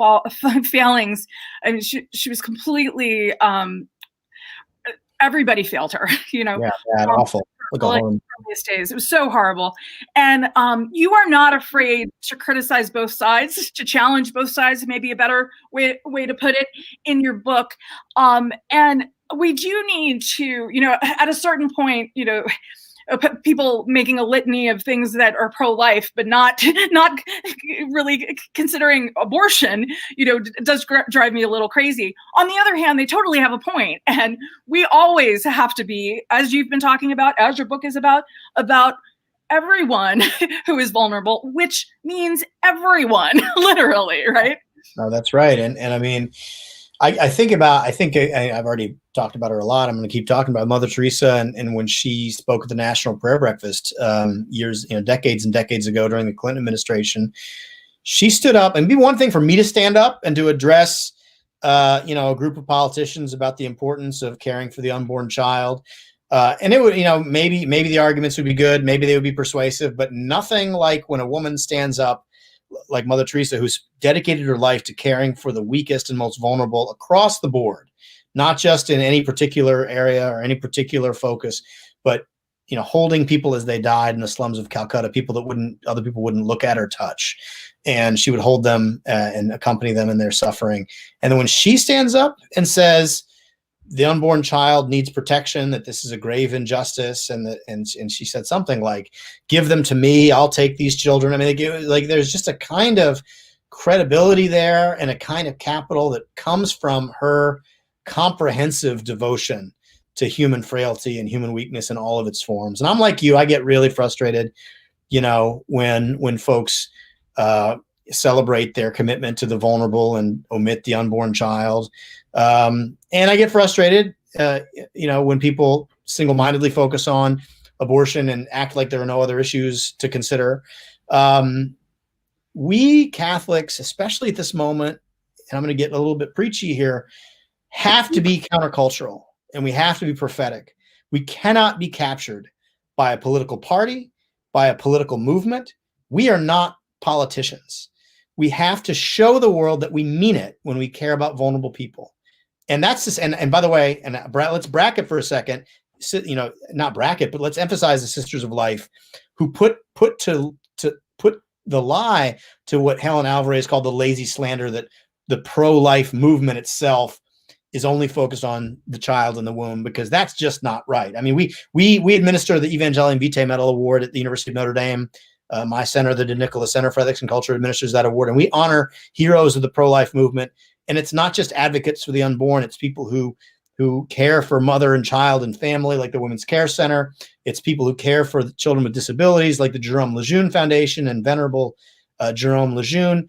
failings. I mean, she was completely, everybody failed her, Yeah, awful. Days. It was so horrible. And you are not afraid to criticize both sides, to challenge both sides, maybe a better way to put it, in your book. And we do need to, at a certain point, people making a litany of things that are pro-life, but not really considering abortion, does drive me a little crazy. On the other hand, they totally have a point. And we always have to be, as you've been talking about, as your book is about everyone who is vulnerable, which means everyone, literally, right? No, that's right. And I mean, I think I've already talked about her a lot. I'm going to keep talking about Mother Teresa. And when she spoke at the National Prayer Breakfast decades and decades ago during the Clinton administration, she stood up, and it'd be one thing for me to stand up and to address, a group of politicians about the importance of caring for the unborn child. And it would, maybe the arguments would be good. Maybe they would be persuasive, but nothing like when a woman stands up like Mother Teresa, who's dedicated her life to caring for the weakest and most vulnerable across the board, not just in any particular area or any particular focus, but holding people as they died in the slums of Calcutta, people that other people wouldn't look at or touch. And she would hold them and accompany them in their suffering. And then when she stands up and says the unborn child needs protection, that this is a grave injustice, and she said something like, "Give them to me, I'll take these children." I mean, there's just a kind of credibility there and a kind of capital that comes from her comprehensive devotion to human frailty and human weakness in all of its forms. And I'm like you, I get really frustrated, when folks celebrate their commitment to the vulnerable and omit the unborn child. And I get frustrated, when people single-mindedly focus on abortion and act like there are no other issues to consider. We Catholics, especially at this moment, and I'm going to get a little bit preachy here, have to be countercultural, and we have to be prophetic. We cannot be captured by a political party, by a political movement. We are not politicians. We have to show the world that we mean it when we care about vulnerable people. And that's just, and by the way, and let's bracket for a second, not bracket, but let's emphasize the Sisters of Life, who put the lie to what Helen Alvarez called the lazy slander, that the pro-life movement itself is only focused on the child in the womb, because that's just not right. I mean, we administer the Evangelium Vitae Medal Award at the University of Notre Dame. My center, the Nicola Center for Ethics and Culture, administers that award, and we honor heroes of the pro-life movement. And it's not just advocates for the unborn; it's people who care for mother and child and family, like the Women's Care Center. It's people who care for the children with disabilities, like the Jerome Lejeune Foundation and Venerable Jerome Lejeune.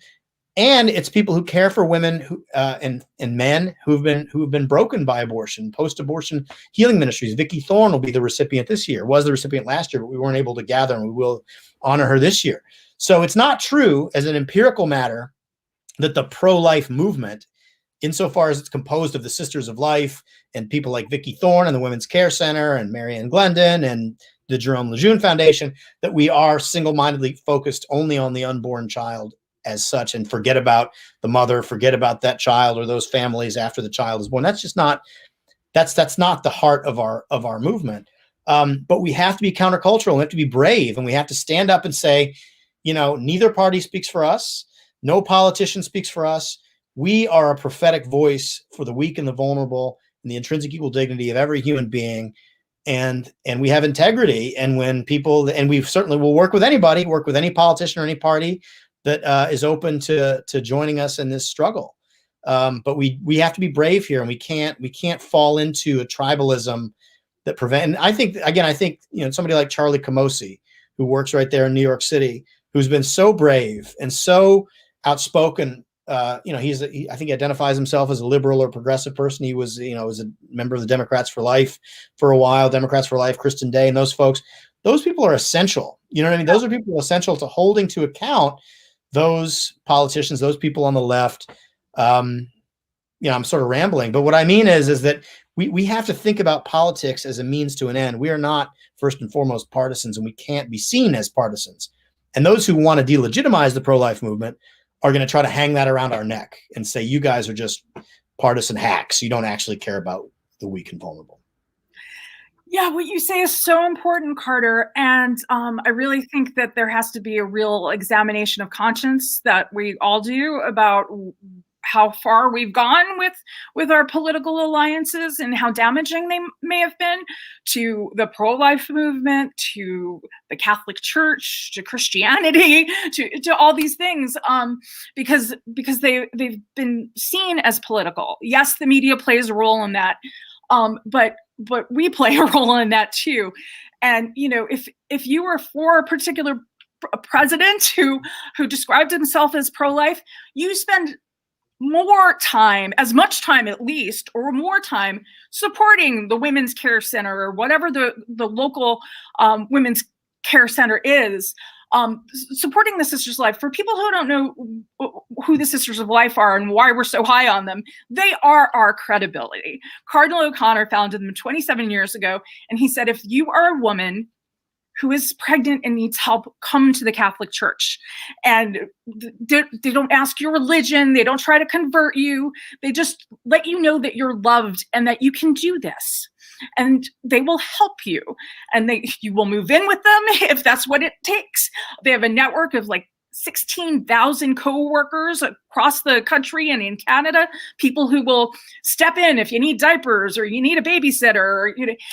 And it's people who care for women and men who've been broken by abortion, post-abortion healing ministries. Vicki Thorne will be the recipient this year. Was the recipient last year, but we weren't able to gather, and we will honor her this year. So it's not true as an empirical matter that the pro-life movement, insofar as it's composed of the Sisters of Life and people like Vicki Thorne and the Women's Care Center and Marianne Glendon and the Jerome Lejeune Foundation, that we are single-mindedly focused only on the unborn child as such, and forget about the mother, forget about that child or those families after the child is born. That's just not, that's not the heart of our movement. But we have to be countercultural, and we have to be brave, and we have to stand up and say, neither party speaks for us. No politician speaks for us. We are a prophetic voice for the weak and the vulnerable and the intrinsic equal dignity of every human being. And we have integrity. And when people, and we certainly will work with anybody, work with any politician or any party that is open to joining us in this struggle. But we have to be brave here, and we can't fall into a tribalism that prevent. And I think somebody like Charlie Camosi, who works right there in New York City, who's been so brave and so outspoken. I think he identifies himself as a liberal or progressive person. He was a member of the Democrats for Life for a while, Democrats for Life, Kristen Day, and those folks. Those people are essential. You know what I mean? Those are people essential to holding to account those politicians, those people on the left. I'm sort of rambling, but what I mean is that we have to think about politics as a means to an end. We are not first and foremost partisans, and we can't be seen as partisans. And those who want to delegitimize the pro-life movement are going to try to hang that around our neck and say, you guys are just partisan hacks. You don't actually care about the weak and vulnerable. Yeah, what you say is so important, Carter. And I really think that there has to be a real examination of conscience that we all do about how far we've gone with our political alliances and how damaging they may have been to the pro-life movement, to the Catholic Church, to Christianity, to all these things, because they've been seen as political. Yes, the media plays a role in that, but we play a role in that too. And, if you were for a particular president who described himself as pro-life, you spend more time, as much time at least, or more time supporting the Women's Care Center or whatever the local women's care center is, supporting the Sisters of Life. For people who don't know who the Sisters of Life are and why we're so high on them, they are our credibility. Cardinal O'Connor founded them 27 years ago, and he said, if you are a woman who is pregnant and needs help, come to the Catholic Church. And they don't ask your religion. They don't try to convert you. They just let you know that you're loved and that you can do this. And they will help you. And you will move in with them if that's what it takes. They have a network of like 16,000 co-workers across the country and in Canada, people who will step in if you need diapers or you need a babysitter. Or,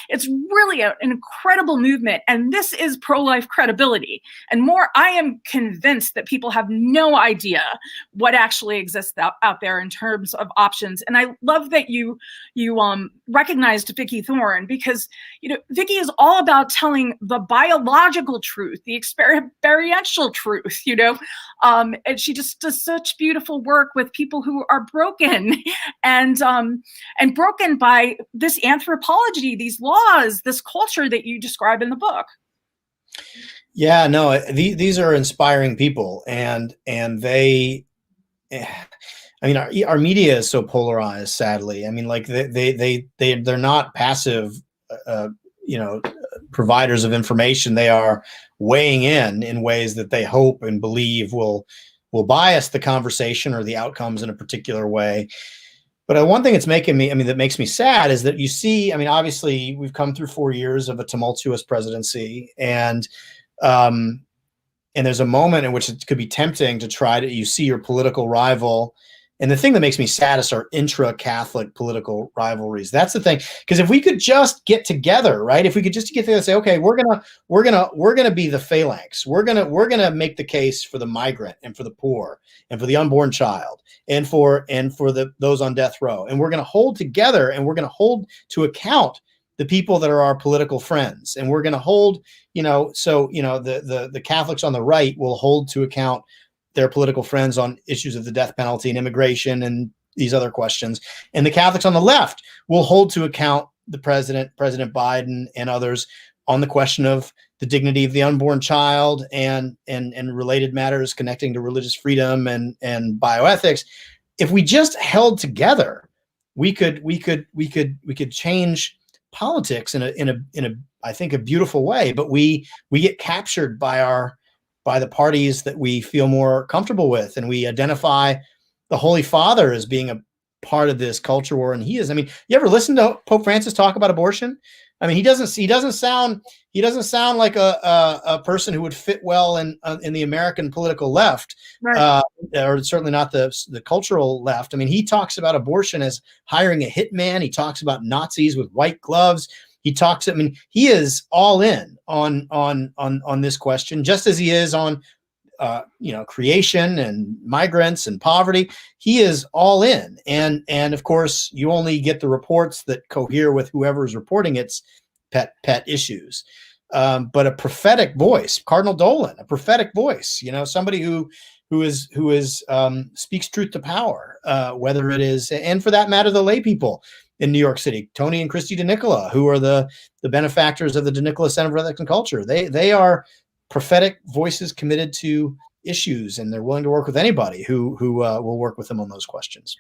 it's really an incredible movement. And this is pro-life credibility. And more, I am convinced that people have no idea what actually exists out there in terms of options. And I love that you recognized Vicki Thorne, because Vicki is all about telling the biological truth, the experiential truth, and she just does such beautiful work with people who are broken and broken by this anthropology, these laws, this culture that you describe in the book. Yeah, no, these are inspiring people, and they, I mean, our media is so polarized, sadly. I mean, like they're not passive, providers of information. They are weighing in ways that they hope and believe will bias the conversation or the outcomes in a particular way. But one thing that makes me sad is that you see, I mean, obviously we've come through 4 years of a tumultuous presidency, and there's a moment in which it could be tempting to you see your political rival. And the thing that makes me sad is our intra-Catholic political rivalries. That's the thing. Because if we could just get together, right? If we could just get together and say, okay, we're gonna be the phalanx. We're gonna make the case for the migrant and for the poor and for the unborn child and for those on death row. And we're gonna hold together, and we're gonna hold to account the people that are our political friends. And we're gonna hold, the Catholics on the right will hold to account their political friends on issues of the death penalty and immigration and these other questions. And the Catholics on the left will hold to account the President Biden and others on the question of the dignity of the unborn child and related matters connecting to religious freedom and bioethics. If we just held together, we could change politics in a I think a beautiful way. But we get captured by the parties that we feel more comfortable with. And we identify the Holy Father as being a part of this culture war. And he is. I mean, you ever listen to Pope Francis talk about abortion? I mean, he doesn't sound like a person who would fit well in the American political left, right. Or certainly not the cultural left. I mean, he talks about abortion as hiring a hitman. He talks about Nazis with white gloves. He is all in on this question, just as he is on, creation and migrants and poverty. He is all in. And of course, you only get the reports that cohere with whoever is reporting its pet issues. But a prophetic voice, Cardinal Dolan, a prophetic voice, somebody who speaks truth to power, whether it is, and for that matter, the lay people in New York City, Tony and Christy DeNicola, who are the benefactors of the DeNicola Center for Ethics and Culture. They are prophetic voices committed to issues, and they're willing to work with anybody who will work with them on those questions.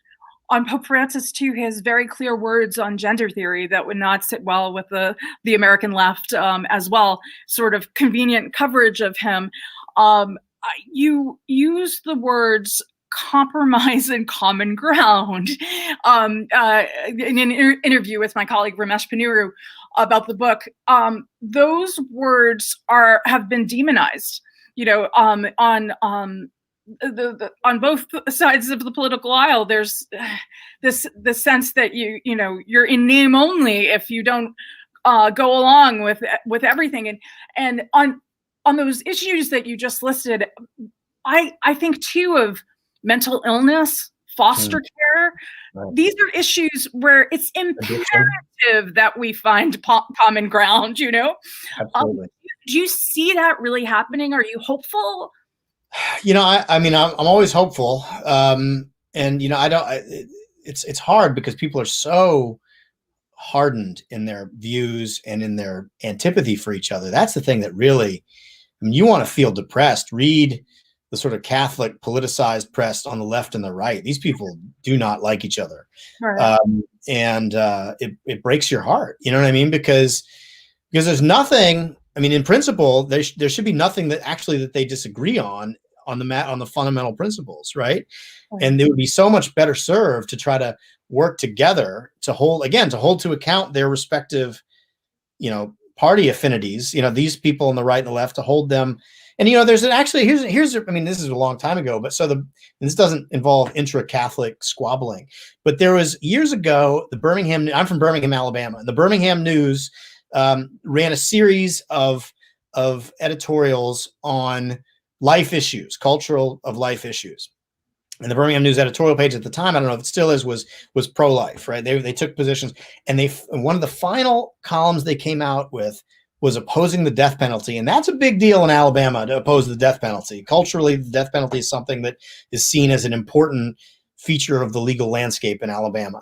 On Pope Francis, too, his very clear words on gender theory that would not sit well with the American left as well, sort of convenient coverage of him. You use the words compromise and common ground in an interview with my colleague Ramesh Ponnuru about the book. Those words have been demonized, on both sides of the political aisle. There's this sense that you're in name only if you don't go along with everything. And on those issues that you just listed, I think too of mental illness, foster care. Right. These are issues where it's imperative that we find common ground, you know? Absolutely. Do you see that really happening? Are you hopeful? You know, I mean, I'm always hopeful. And, you know, it's hard because people are so hardened in their views and in their antipathy for each other. That's the thing that really, I mean, you want to feel depressed, read the sort of Catholic politicized press on the left and the right. These people do not like each other. Right. And it breaks your heart. You know what I mean? Because there's nothing, I mean, in principle, there should be nothing that they disagree on the fundamental principles, right? And they would be so much better served to try to work together to hold to account their respective, you know, party affinities, you know, these people on the right and the left, to hold them. And, you know, here's I mean, this is a long time ago, but this doesn't involve intra-Catholic squabbling, but there was years ago, I'm from Birmingham, Alabama, and the Birmingham News ran a series of editorials on life issues, cultural of life issues. And the Birmingham News editorial page at the time, I don't know if it still is, was pro-life, right? They took positions, and one of the final columns they came out with was opposing the death penalty. And that's a big deal in Alabama, to oppose the death penalty. Culturally, the death penalty is something that is seen as an important feature of the legal landscape in Alabama.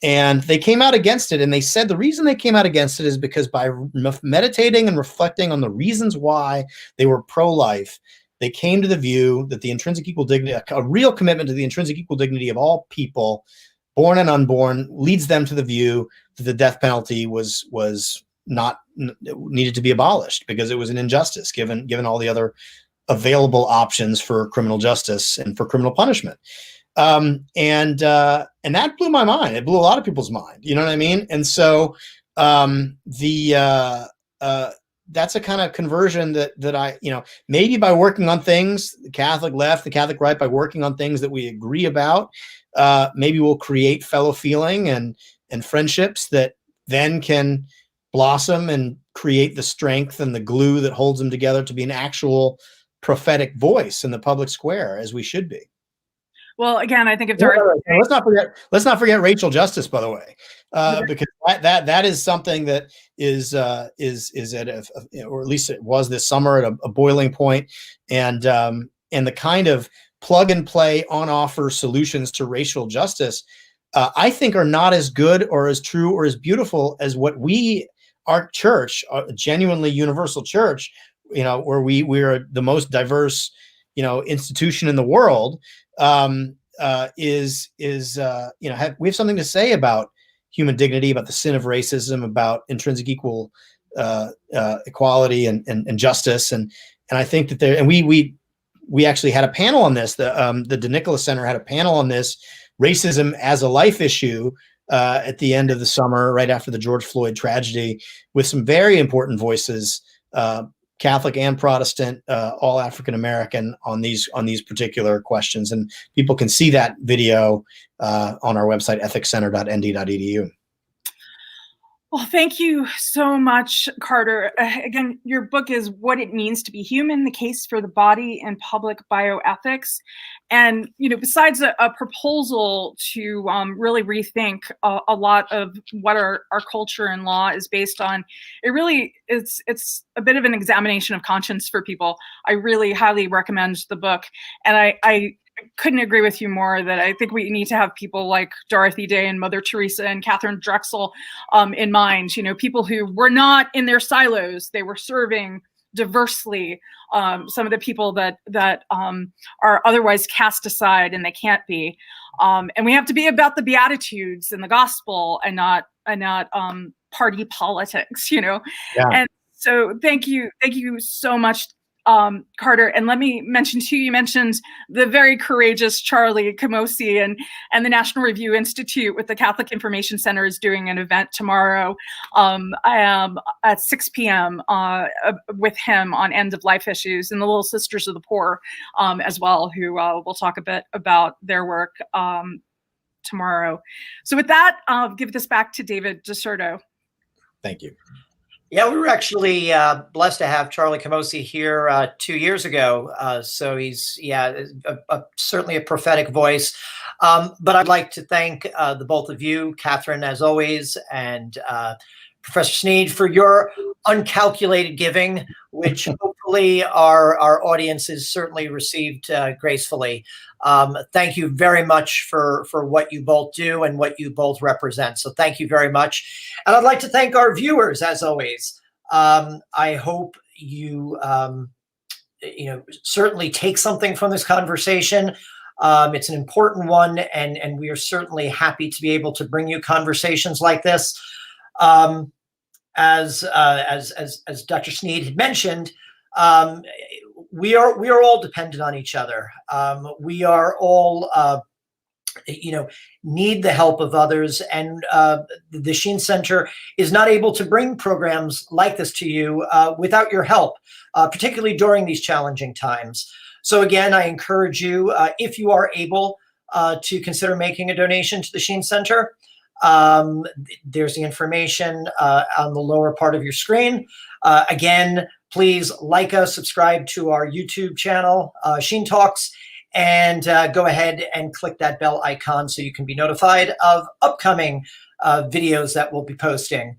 And they came out against it. And they said the reason they came out against it is because by meditating and reflecting on the reasons why they were pro-life, they came to the view that the intrinsic equal dignity, a real commitment to the intrinsic equal dignity of all people, born and unborn, leads them to the view that the death penalty needed to be abolished because it was an injustice given all the other available options for criminal justice and for criminal punishment. And that blew my mind. It blew a lot of people's mind. You know what I mean? And so that's a kind of conversion that I, you know, maybe by working on things, the Catholic left, the Catholic right, by working on things that we agree about, maybe we'll create fellow feeling and friendships that then can blossom and create the strength and the glue that holds them together to be an actual prophetic voice in the public square, as we should be. Well, again, I think if Dorothy, let's not forget racial justice, by the way, because that is something that is at or at least it was this summer, at a boiling point, and the kind of plug and play on offer solutions to racial justice, I think, are not as good or as true or as beautiful as what our church, a genuinely universal church, you know, where we're the most diverse, you know, institution in the world. We have something to say about human dignity, about the sin of racism, about intrinsic equal equality and justice, and I think that and we actually had a panel on this. The Nicola Center had a panel on this, racism as a life issue, at the end of the summer, right after the George Floyd tragedy, with some very important voices, Catholic and Protestant, all African American, on these particular questions. And people can see that video on our website, ethicscenter.nd.edu. Well, thank you so much, Carter. Again, your book is What It Means to Be Human, The Case for the Body in Public Bioethics. And, you know, besides a proposal to really rethink a lot of what our culture and law is based on, it's a bit of an examination of conscience for people. I really highly recommend the book. And I couldn't agree with you more that I think we need to have people like Dorothy Day and Mother Teresa and Catherine Drexel in mind, you know, people who were not in their silos. They were serving diversely some of the people that are otherwise cast aside, and they can't be. And we have to be about the Beatitudes and the gospel, and not party politics, you know. Yeah. And so thank you so much, Carter. And let me mention too, you mentioned the very courageous Charlie Camosi and the National Review Institute with the Catholic Information Center is doing an event tomorrow. I am at 6 p.m. With him on end of life issues, and the Little Sisters of the Poor as well, who will talk a bit about their work tomorrow. So with that, I'll give this back to David DeSerto. Thank you. Yeah, we were actually blessed to have Charlie Camosi here 2 years ago. So he's certainly a prophetic voice. But I'd like to thank the both of you, Kathryn, as always, and Professor Snead, for your uncalculated giving, which hopefully our audience has certainly received gracefully. Thank you very much for what you both do and what you both represent. So thank you very much. And I'd like to thank our viewers, as always. I hope you, certainly take something from this conversation. It's an important one, and we are certainly happy to be able to bring you conversations like this. As Dr. Snead had mentioned, we are all dependent on each other. We are all, need the help of others, and the Sheen Center is not able to bring programs like this to you without your help, particularly during these challenging times. So again, I encourage you, if you are able, to consider making a donation to the Sheen Center. There's the information on the lower part of your screen. Again, please like us, subscribe to our YouTube channel, Sheen Talks, and go ahead and click that bell icon so you can be notified of upcoming videos that we'll be posting.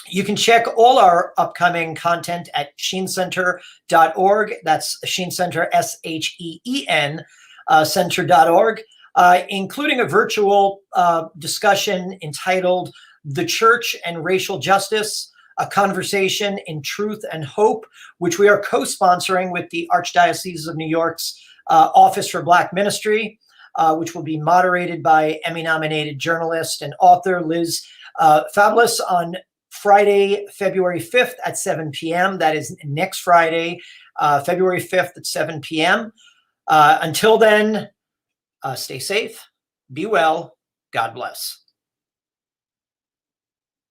You can check all our upcoming content at sheencenter.org. That's Sheen Center, SHEEN, center.org. Including a virtual discussion entitled The Church and Racial Justice, a Conversation in Truth and Hope, which we are co-sponsoring with the Archdiocese of New York's Office for Black Ministry, which will be moderated by Emmy-nominated journalist and author Liz Fabulous on Friday, February 5th at 7 p.m. That is next Friday, February 5th at 7 p.m. Until then, stay safe, be well, God bless.